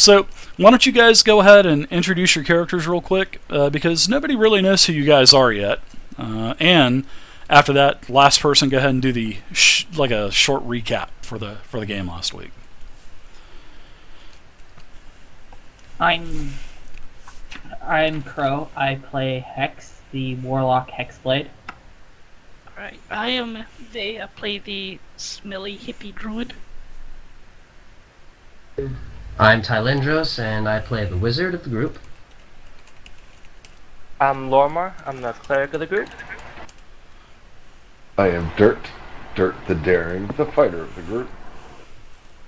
So why don't you guys go ahead and introduce your characters real quick, because nobody really knows who you guys are yet. And after that, last person, go ahead and do the like a short recap for the game last week. I'm Crow. I play Hex, the Warlock Hexblade. Right. I am Day. I play the smelly hippie druid. I'm Tylendros, and I play the wizard of the group. I'm Lormar. I'm the cleric of the group. I am Dirt the Daring, the fighter of the group.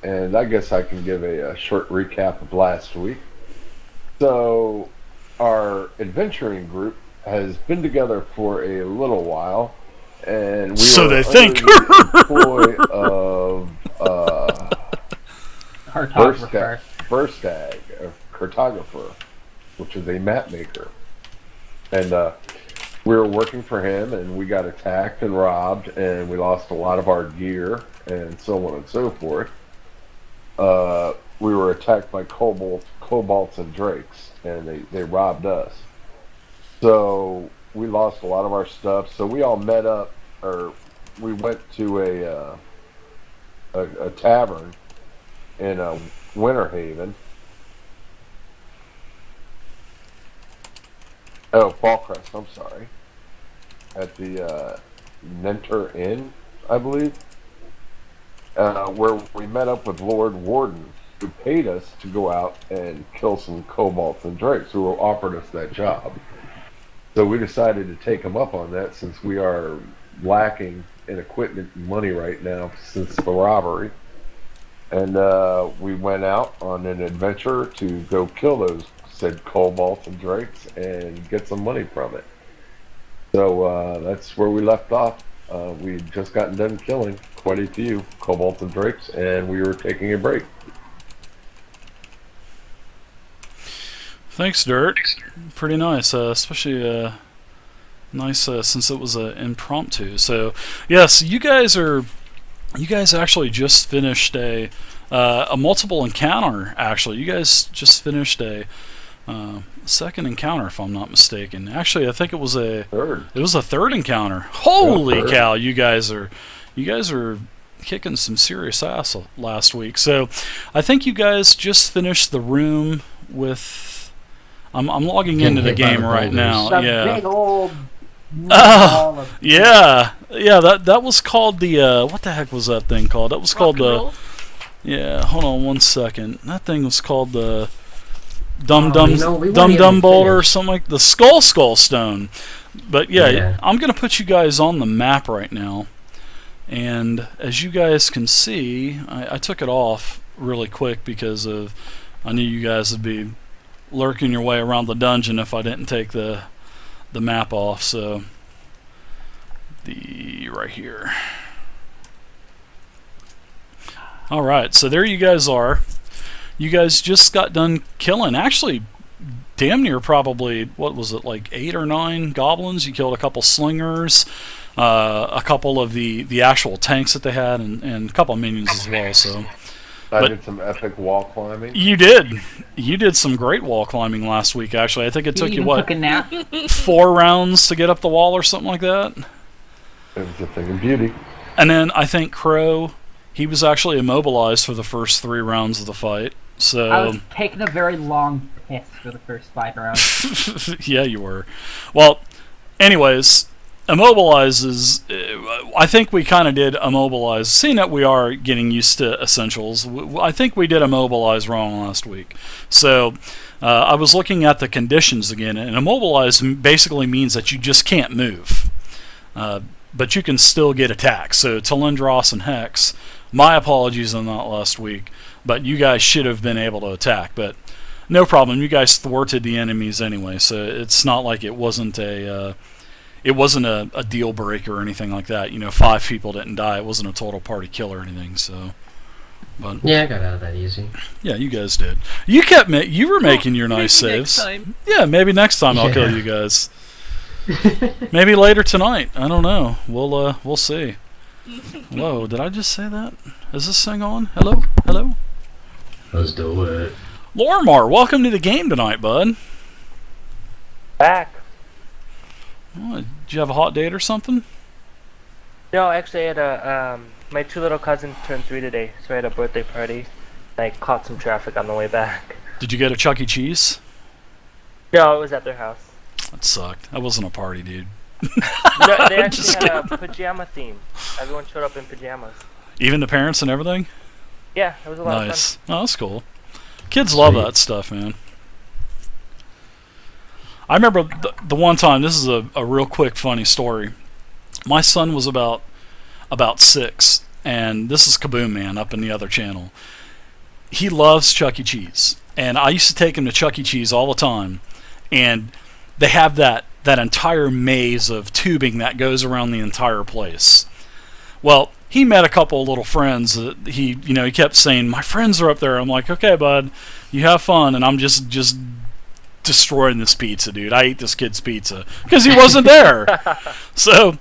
And I guess I can give a short recap of last week. So, our adventuring group has been together for a little while, and we So were they think. under the employ of Cartographer. Verstag, a cartographer, which is a map maker. And we were working for him, and we got attacked and robbed, and we lost a lot of our gear, and so on and so forth. We were attacked by kobolds and drakes, and they robbed us. So we lost a lot of our stuff. So we all met up, or we went to a tavern in Winter Haven. Oh, Fallcrest, I'm sorry. At the Nenter Inn, I believe. Where we met up with Lord Warden, who paid us to go out and kill some kobolds and drakes, who offered us that job. So we decided to take him up on that, since we are lacking in equipment and money right now since the robbery. And we went out on an adventure to go kill those said kobolds and drakes and get some money from it. So that's where we left off. We'd just gotten done killing quite a few kobolds and drakes, and we were taking a break. Thanks, Dirt. Pretty nice, especially nice since it was impromptu. So, yes, you guys actually just finished a multiple encounter. Actually, you guys just finished a second encounter, if I'm not mistaken. Actually, I think it was a Third. It was a third encounter. Holy third. cow! You guys are kicking some serious ass last week. So, I think you guys just finished the room with. I'm logging into the game right now. The Yeah. big old Oh, yeah. That was called the what the heck was that thing called? That was called the. Yeah. Hold on one second. That thing was called the Dum Dum Boulder or something like the Skull Stone. But yeah, I'm gonna put you guys on the map right now, and as you guys can see, I took it off really quick because I knew you guys would be lurking your way around the dungeon if I didn't take the map off. So right here. All right, so there you guys are. You guys just got done killing, actually, damn near probably, what was it, like 8 or 9 goblins. You killed a couple slingers, a couple of the actual tanks that they had, and a couple of minions as well. So I did some epic wall climbing. you did some great wall climbing last week. Actually, I think it took you what, took a nap. 4 rounds to get up the wall or something like that. It was a thing of beauty. And then I think Crow, he was actually immobilized for the first 3 rounds of the fight. So I was taking a very long piss for the first 5 rounds. yeah, you were. Well, anyways, immobilize is. I think we kind of did immobilize. Seeing that we are getting used to essentials, I think we did immobilize wrong last week. So I was looking at the conditions again, and immobilize basically means that you just can't move. But you can still get attacked. So Talendros and Hex, my apologies on that last week, but you guys should have been able to attack. But no problem, you guys thwarted the enemies anyway, so it's not like it wasn't a deal breaker or anything like that. 5 people didn't die. It wasn't a total party kill or anything. So, but Yeah, I got out of that easy. yeah, you guys did. You were making your nice maybe saves. next time. Yeah, maybe next time I'll kill you guys. Maybe later tonight. I don't know. We'll see. Whoa, did I just say that? Is this thing on? Hello? Let's do it. Lormar, welcome to the game tonight, bud. Back. Oh, did you have a hot date or something? No, actually, I had my two little cousins turned 3 today, so I had a birthday party. I caught some traffic on the way back. Did you go to Chuck E. Cheese? No, it was at their house. That sucked. That wasn't a party, dude. No, they actually Just had a pajama theme. Everyone showed up in pajamas. Even the parents and everything? Yeah, it was a lot of Nice. Oh, that's cool. Kids love Sweet. that stuff, man. I remember the one time, this is a real quick funny story. My son was about 6, and this is Kaboom Man up in the other channel. He loves Chuck E. Cheese, and I used to take him to Chuck E. Cheese all the time, and they have that entire maze of tubing that goes around the entire place. Well, he met a couple of little friends that he kept saying, my friends are up there. I'm like, okay, bud, you have fun, and I'm just destroying this pizza, dude. I ate this kid's pizza because he wasn't there. So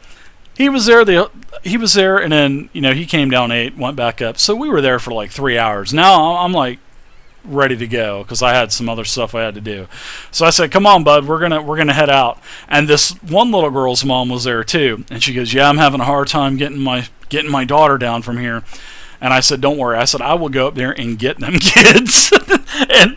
he was there. He was there, and then he came down, ate, went back up. So we were there for like 3 hours. Now I'm like ready to go because I had some other stuff I had to do. So I said, "Come on, bud, we're gonna head out." And this one little girl's mom was there too, and she goes, "Yeah, I'm having a hard time getting my daughter down from here." And I said, "Don't worry." I said, "I will go up there and get them kids." And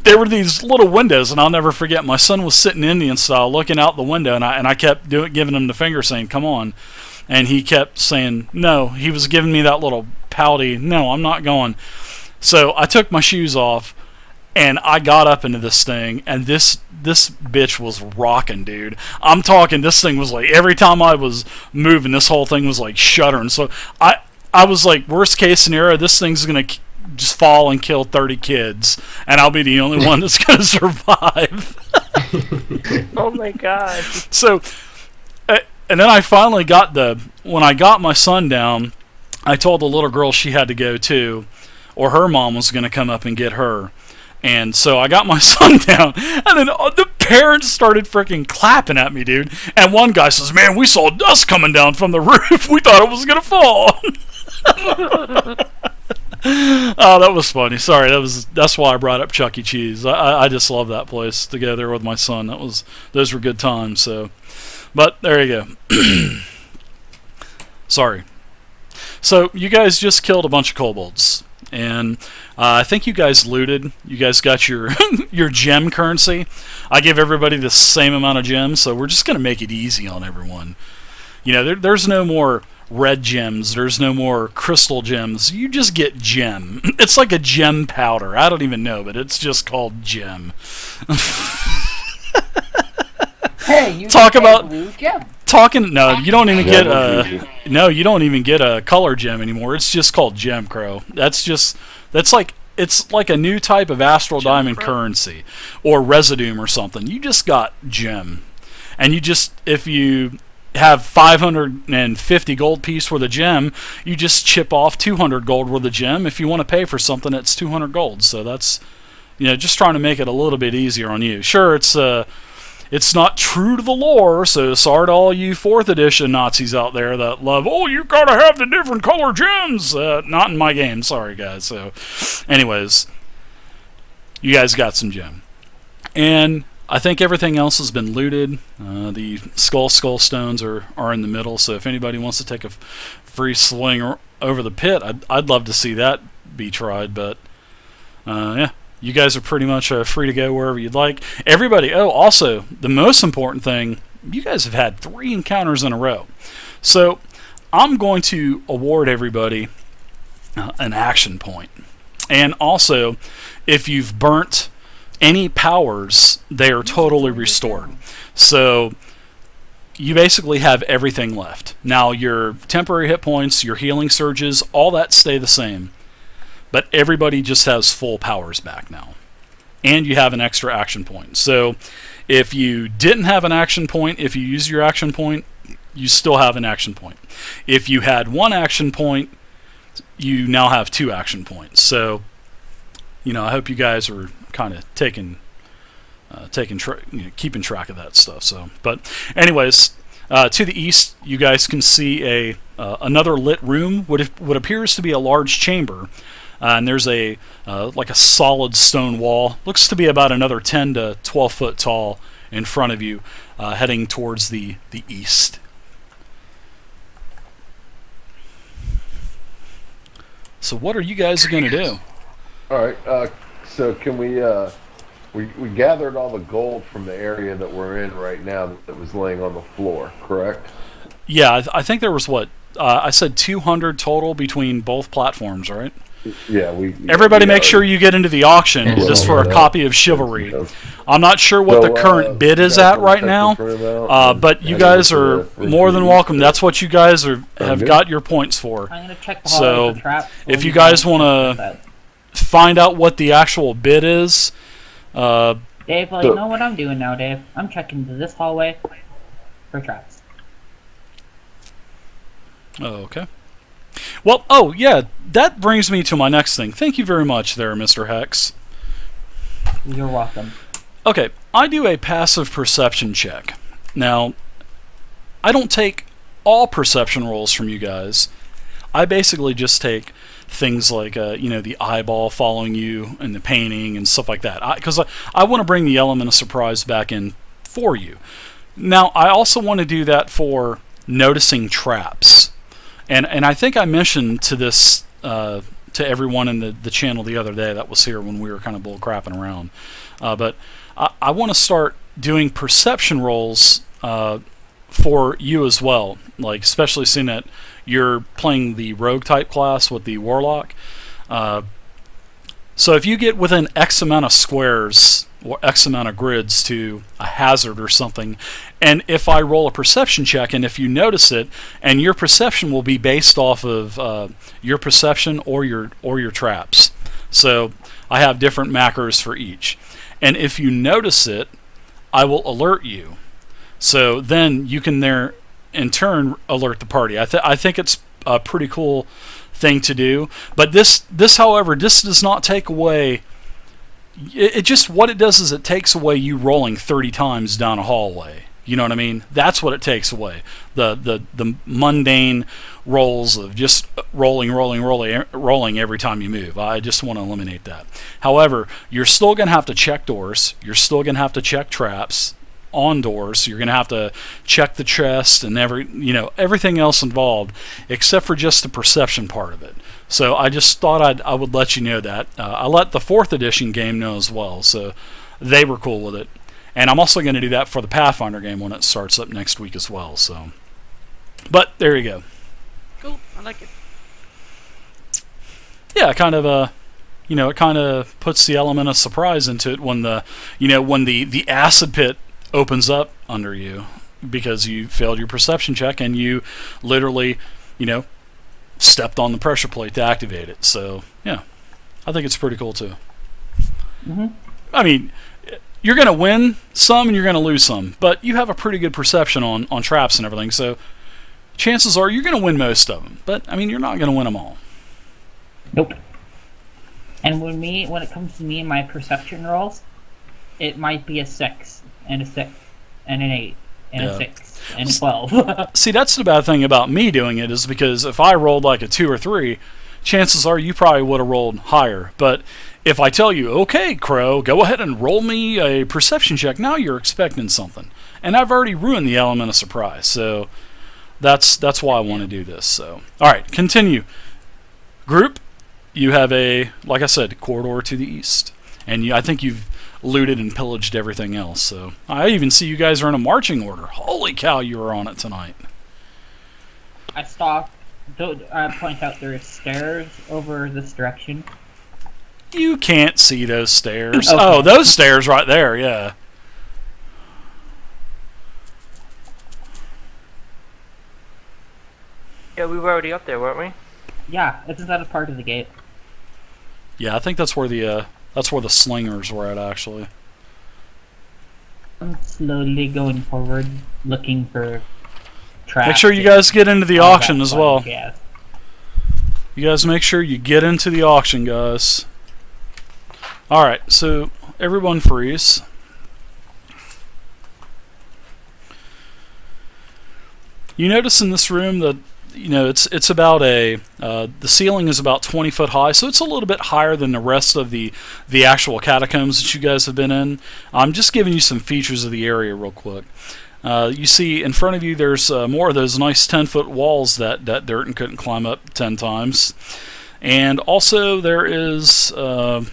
there were these little windows, and I'll never forget. My son was sitting Indian style, looking out the window, and I kept giving him the finger, saying, "Come on," and he kept saying no. He was giving me that little pouty, "No, I'm not going." So I took my shoes off, and I got up into this thing, and this bitch was rocking, dude. I'm talking, this thing was like, every time I was moving, this whole thing was like shuddering. So I was like, worst case scenario, this thing's going to just fall and kill 30 kids, and I'll be the only one that's going to survive. Oh my god. So, and then I finally when I got my son down, I told the little girl she had to go too, or her mom was going to come up and get her. And so I got my son down, and then the parents started freaking clapping at me, dude. And one guy says, "Man, we saw dust coming down from the roof. We thought it was going to fall." Oh, that was funny. Sorry, that's why I brought up Chuck E. Cheese. I just love that place to go there with my son. Those were good times. So, but there you go. Sorry. So you guys just killed a bunch of kobolds, and I think you guys looted. You guys got your your gem currency. I give everybody the same amount of gems, so we're just gonna make it easy on everyone. There's no more red gems. There's no more crystal gems. You just get gem. It's like a gem powder. I don't even know, but it's just called gem. Hey, you Talk get about- a blue gem. No, you don't even get Yeah, you don't even get a color gem anymore. It's just called gem, Crow. It's like a new type of astral Gem diamond Crow? currency or residuum or something. You just got gem, and if you have 550 gold piece worth of gem, you just chip off 200 gold worth of gem if you want to pay for something that's 200 gold. So that's just trying to make it a little bit easier on you. Sure, it's not true to the lore, so sorry to all you 4th edition Nazis out there that love, oh, you gotta have the different color gems. Not in my game, sorry guys. So, anyways, you guys got some gem. And I think everything else has been looted. The skull stones are in the middle, so if anybody wants to take a free swing over the pit, I'd love to see that be tried, but yeah. You guys are pretty much free to go wherever you'd like. Everybody, also, the most important thing, you guys have had 3 encounters in a row. So, I'm going to award everybody an action point. And also, if you've burnt any powers, they are totally restored. So, you basically have everything left. Now, your temporary hit points, your healing surges, all that stay the same. But everybody just has full powers back now. And you have an extra action point. So if you didn't have an action point, if you use your action point, you still have an action point. If you had 1 action point, you now have 2 action points. So, I hope you guys are kind of keeping track of that stuff. So, but anyways, to the east, you guys can see another lit room. What appears to be a large chamber. and there's a like a solid stone wall. Looks to be about another 10 to 12 foot tall in front of you, heading towards the east. So what are you guys going to do? All right. So can we gathered all the gold from the area that we're in right now that was laying on the floor, correct? Yeah, I think there was what I said 200 total between both platforms, right? Yeah, Everybody, we make sure you get into the auction Yeah, just well, for a copy of Chivalry. I'm not sure what So, the current bid you is guys at wanna right check now, the printout? but you I guys go are to the more than reviews. welcome. That's what you guys have good. got your points for. I'm gonna check the So, hallway for traps. if you guys want to find out what the actual bid is, Dave, well, So- you know what I'm doing now, Dave? I'm checking this hallway for traps. okay. Well, oh yeah, that brings me to my next thing. Thank you very much there, Mr. Hex. You're welcome. Okay, I do a passive perception check. Now, I don't take all perception rolls from you guys. I basically just take things like, the eyeball following you and the painting and stuff like that. Because I want to bring the element of surprise back in for you. Now, I also want to do that for noticing traps. And I think I mentioned to this to everyone in the channel the other day that was here when we were kind of bull crapping around. But I want to start doing perception rolls for you as well, like especially seeing that you're playing the rogue type class with the warlock. So if you get within X amount of squares or X amount of grids to a hazard or something, and if I roll a perception check and if you notice it, and your perception will be based off of your perception or your traps. So I have different macros for each. And if you notice it, I will alert you. So then you can there in turn alert the party. I think it's a pretty cool thing to do. But this however, this does not take away. It just, what it does is it takes away you rolling 30 times down a hallway. You know what I mean? That's what it takes away. The mundane rolls of just rolling every time you move. I just want to eliminate that. However, you're still going to have to check doors. You're still going to have to check traps on doors. You're going to have to check the chest and everything else involved, except for just the perception part of it. So I just thought I would let you know that. I let the 4th edition game know as well, so they were cool with it. And I'm also going to do that for the Pathfinder game when it starts up next week as well. So, but there you go. Cool, I like it. Yeah, it kind of puts the element of surprise into it when the acid pit opens up under you because you failed your perception check and you literally, stepped on the pressure plate to activate it. So yeah, I think it's pretty cool too. Mm-hmm. I mean, you're going to win some and you're going to lose some, but you have a pretty good perception on traps and everything, so chances are you're going to win most of them. But, I mean, you're not going to win them all. Nope. And when it comes to me and my perception rolls, it might be a 6, and a 6, and an 8, and a 6, and a 12. See, that's the bad thing about me doing it, is because if I rolled like a 2 or 3, chances are you probably would have rolled higher. But if I tell you, okay, Crow, go ahead and roll me a perception check, now you're expecting something. And I've already ruined the element of surprise. So that's why I want to do this. So, all right, continue. Group, you have like I said, corridor to the east. And I think you've looted and pillaged everything else. So I even see you guys are in a marching order. Holy cow, you were on it tonight. I stopped. Point out there are stairs over this direction. You can't see those stairs. Okay. Oh, those stairs right there, yeah. Yeah, we were already up there, weren't we? Yeah, isn't that a part of the gate? Yeah, I think that's where the slingers were at, actually. I'm slowly going forward, looking for traps. Make sure you guys get into the all auction that as fun well. jazz. You guys make sure you get into the auction, guys. Alright, so everyone freeze. You notice in this room that it's about the ceiling is about 20 foot high, so it's a little bit higher than the rest of the actual catacombs that you guys have been in. I'm just giving you some features of the area real quick. You see in front of you there's more of those nice 10-foot walls that Durden couldn't climb up 10 times. And also there is, also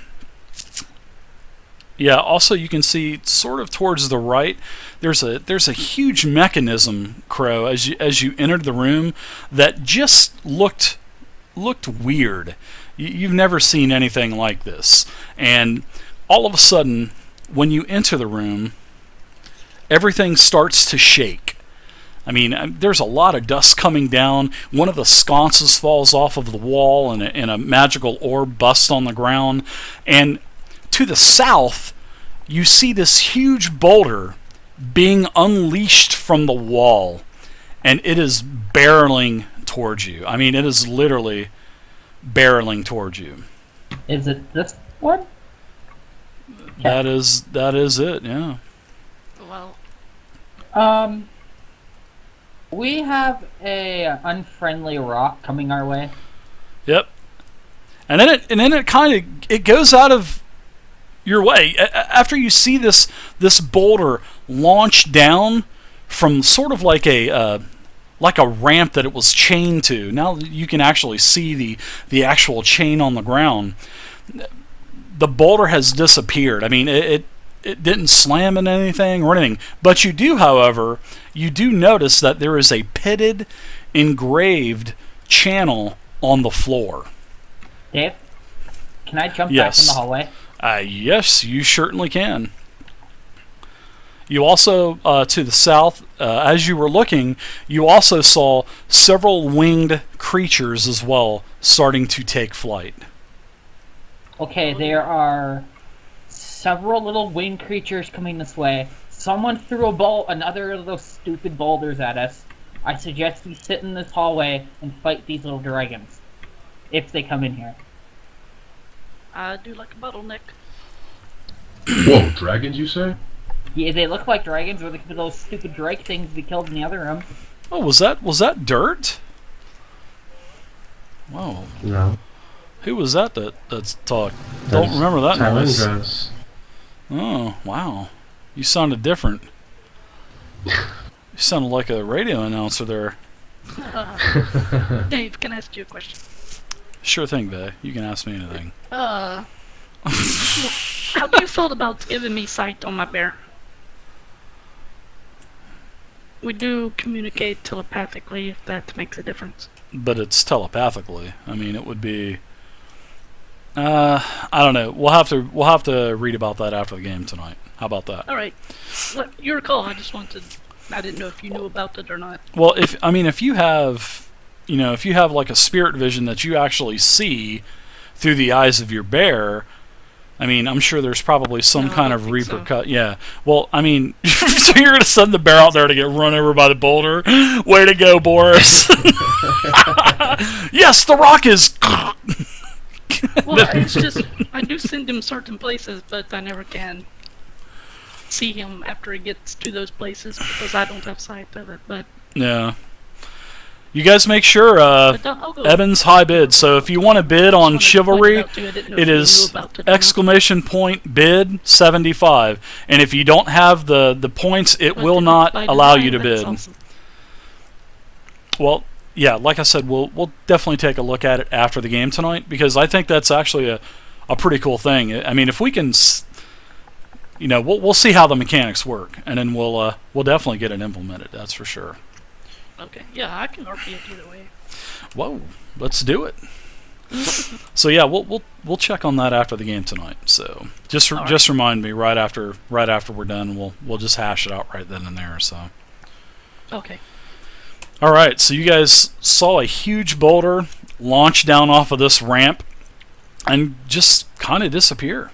you can see sort of towards the right, there's a huge mechanism, Crow, as you entered the room that just looked weird. You've never seen anything like this. And all of a sudden, when you enter the room, everything starts to shake. I mean, there's a lot of dust coming down. One of the sconces falls off of the wall, and a magical orb busts on the ground. And to the south, you see this huge boulder being unleashed from the wall, and it is barreling towards you. I mean, it is literally barreling towards you. Is it this one? That is it. Yeah. Well, We have a unfriendly rock coming our way. Yep. And then it kind of it goes out of your way after you see this boulder launch down from sort of like a ramp that it was chained to. Now you can actually see the actual chain on the ground. The boulder has disappeared. I mean, it didn't slam into anything or anything. But you do, however, notice that there is a pitted, engraved channel on the floor. Dave, can I jump back Yes. in the hallway? Yes, you certainly can. You also, to the south, as you were looking, you also saw several winged creatures as well starting to take flight. Okay, there are several little winged creatures coming this way. Someone threw another of those stupid boulders at us. I suggest we sit in this hallway and fight these little dragons. If they come in here. I do like a bottleneck. Whoa, dragons, you say? Yeah, they look like dragons, or they could be those stupid drake things we killed in the other room. Oh, was that Dirt? Whoa. No. Who was that's talk? Don't remember that noise. Tylindros. Oh, wow. You sounded different. You sounded like a radio announcer there. Dave, can I ask you a question? Sure thing, Bae. You can ask me anything. How do you feel about giving me sight on my bear? We do communicate telepathically, if that makes a difference. But it's telepathically. I mean, it would be. I don't know. We'll have to read about that after the game tonight. How about that? All right. Well, your call. I didn't know if you knew about it or not. Well, if you have, like a spirit vision that you actually see through the eyes of your bear, I mean, I'm sure there's probably some No, I kind don't of think so. repercussion. Yeah. Well, I mean, so you're gonna send the bear out there to get run over by the boulder? Way to go, Boris! Yes, the rock is. Well, it's just I do send him certain places, but I never can see him after he gets to those places because I don't have sight of it. But Yeah. You guys make sure I'll go. Evan's high bid. So if you want to bid on Just wanted to point chivalry, it out to you. I didn't know it if you knew is about it or not. exclamation point bid 75. And if you don't have the points, it But will if not it's by allow design, you to that's bid. awesome. Well, yeah, like I said, we'll definitely take a look at it after the game tonight because I think that's actually a pretty cool thing. I mean, if we can, we'll see how the mechanics work, and then we'll definitely get it implemented. That's for sure. Okay, yeah, I can RP it either way. Whoa, let's do it. So yeah, we'll check on that after the game tonight. So just All right. just remind me right after we're done. We'll just hash it out right then and there. So. Okay. All right, so you guys saw a huge boulder launch down off of this ramp and just kind of disappear.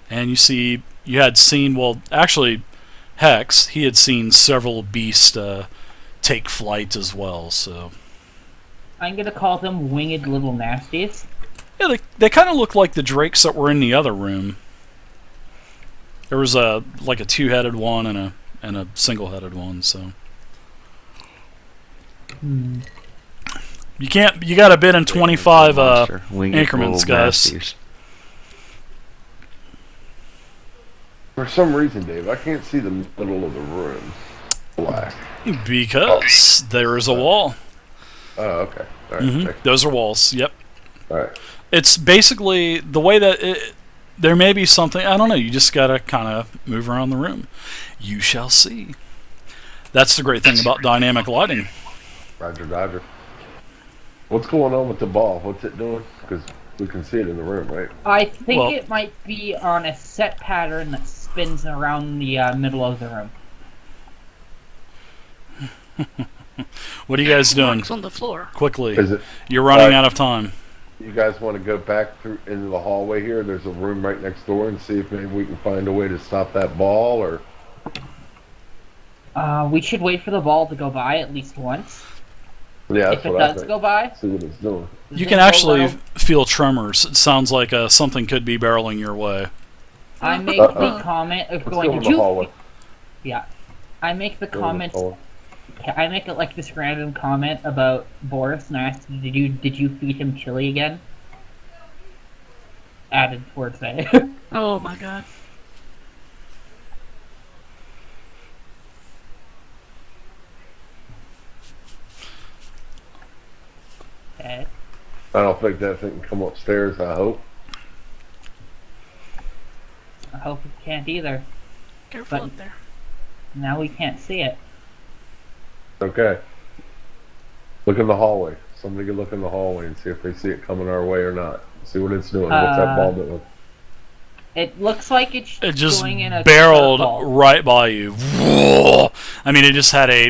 And you had seen, well, actually, Hex, he had seen several beasts take flight as well. So I'm gonna call them winged little nasties. yeah, they kind of look like the drakes that were in the other room. There was a two-headed one and a single-headed one. So. You can't. You got to bid in 25 Winged increments, bull guys. Matthews. For some reason, Dave, I can't see the middle of the room. Black. Because there is a wall. Oh, okay. All right. Those are walls. Yep. All right. It's basically the way that there may be something. I don't know. You just gotta kind of move around the room. You shall see. That's the great thing about dynamic lighting. Roger, Dodger. What's going on with the ball? What's it doing? Because we can see it in the room, right? I think Well- it might be on a set pattern that spins around the middle of the room. What are you guys doing? Marks on the floor. Quickly. Is it? You're running out of time. You guys want to go back through into the hallway here? There's a room right next door, and see if maybe we can find a way to stop that ball, or We should wait for the ball to go by at least once. yeah, that's If it what I does think. go by, See what it's doing. You can actually feel tremors. It sounds like something could be barreling your way. I make the comment of Let's going. go in Did the you? hallway. Yeah, I make the Go in the comment. hallway. I make it like this random comment about Boris and ask, did you feed him chili again? Added towards that. Oh my god. Okay. I don't think that thing can come upstairs. I hope. I hope it can't either. Careful But- up there. Now we can't see it. Okay. Look in the hallway. Somebody can look in the hallway and see if they see it coming our way or not. See what it's doing. What's that ball doing? It looks like it's It just going in a barreled circle. right by you. I mean, it just had a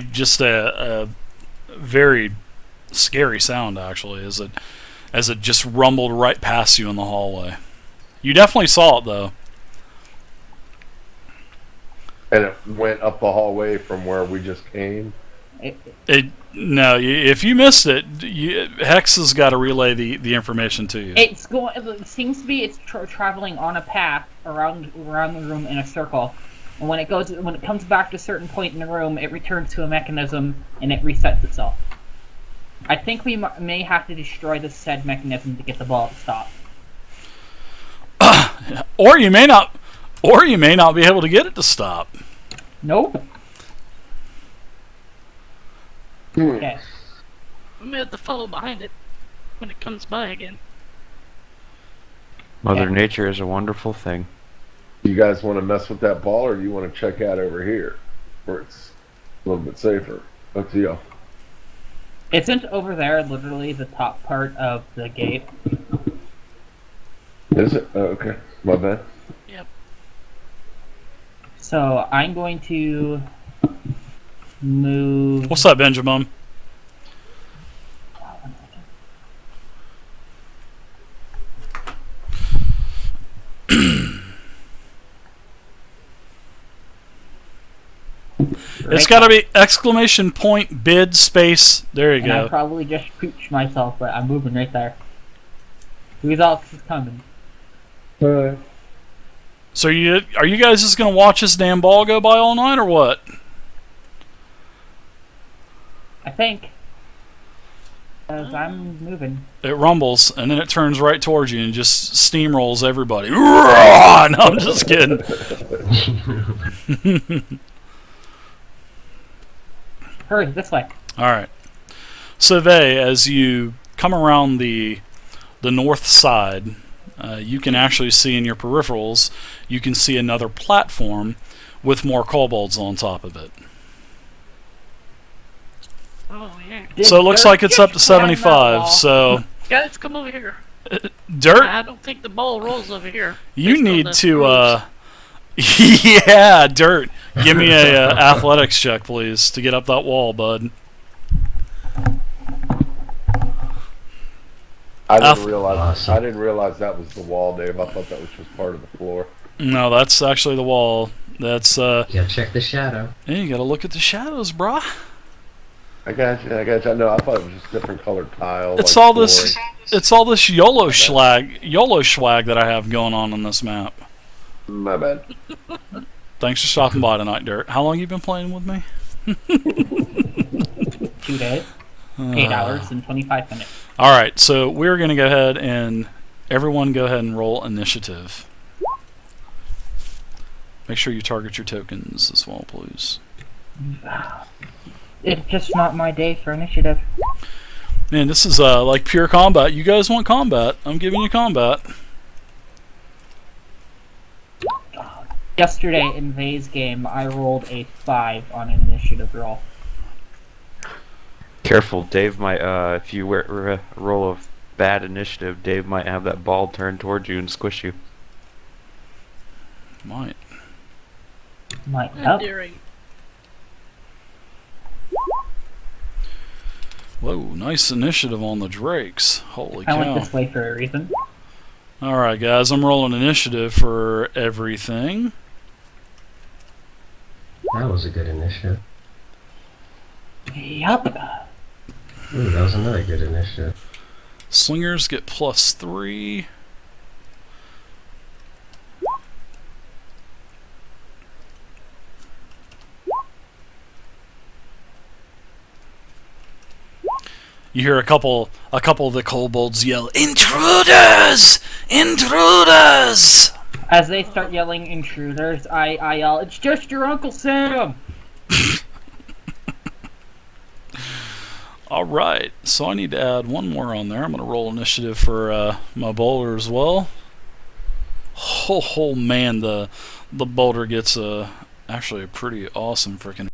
very scary sound actually, as it just rumbled right past you in the hallway. You definitely saw it though. And it went up the hallway from where we just came. No, if you missed it, Hex has got to relay the information to you. It's going. It seems to be it's traveling on a path around the room in a circle, and when it comes back to a certain point in the room, it returns to a mechanism and it resets itself. I think we may have to destroy the said mechanism to get the ball to stop. Or you may not be able to get it to stop. Nope. Okay. We may have to follow behind it when it comes by again. Mother Yeah. Nature is a wonderful thing. You guys want to mess with that ball, or do you want to check out over here, where it's a little bit safer? Up to you. Isn't over there literally the top part of the gate? Is it? Oh, okay. My bad. Yep. So I'm going to move. What's up, Benjamin? It's got to be exclamation point bid space. There you And I go. probably just pooched myself, but I'm moving right there. Who's else is coming? Alright. So are you guys just gonna watch this damn ball go by all night or what? I think. Because I'm moving. It rumbles and then it turns right towards you and just steamrolls everybody. No, I'm just kidding. Hurry, this way. All right. So as you come around the north side, you can actually see in your peripherals, you can see another platform with more kobolds on top of it. Oh yeah. So it looks like it's up to 75. So Guys, come over here. Dirt, I don't think the ball rolls over here. you based on need the to rules. yeah, Dirt. Give me a athletics check, please, to get up that wall, bud. I didn't Awesome. realize that was the wall, Dave. I thought that was just part of the floor. No, that's actually the wall. That's Yeah, check the shadow. hey, you gotta look at the shadows, brah. I got you. No, I thought it was just different colored tile. It's like all this. flooring. It's all this YOLO swag that I have going on this map. My bad. Thanks for stopping by tonight, Dirt. How long you been playing with me? 2 days. 8 hours and 25 minutes. All right, so we're going to go ahead and everyone go ahead and roll initiative. Make sure you target your tokens as well, please. It's just not my day for initiative. Man, this is like pure combat. You guys want combat? I'm giving you combat. Yesterday in Vay's game, I rolled a 5 on an initiative roll. Careful, Dave might, if you roll a bad initiative, Dave might have that ball turned towards you and squish you. Might. Might help. Endearing. Whoa, nice initiative on the Drakes. Holy I cow. went this way for a reason. Alright, guys, I'm rolling initiative for everything. That was a good initiative. Yup. Ooh, that was another good initiative. Slingers get +3. You hear a couple of the kobolds yell, "Intruders! Intruders!" As they start yelling intruders, I yell, "It's just your Uncle Sam!" Alright, so I need to add one more on there. I'm going to roll initiative for my boulder as well. Oh man, the boulder gets actually a pretty awesome freaking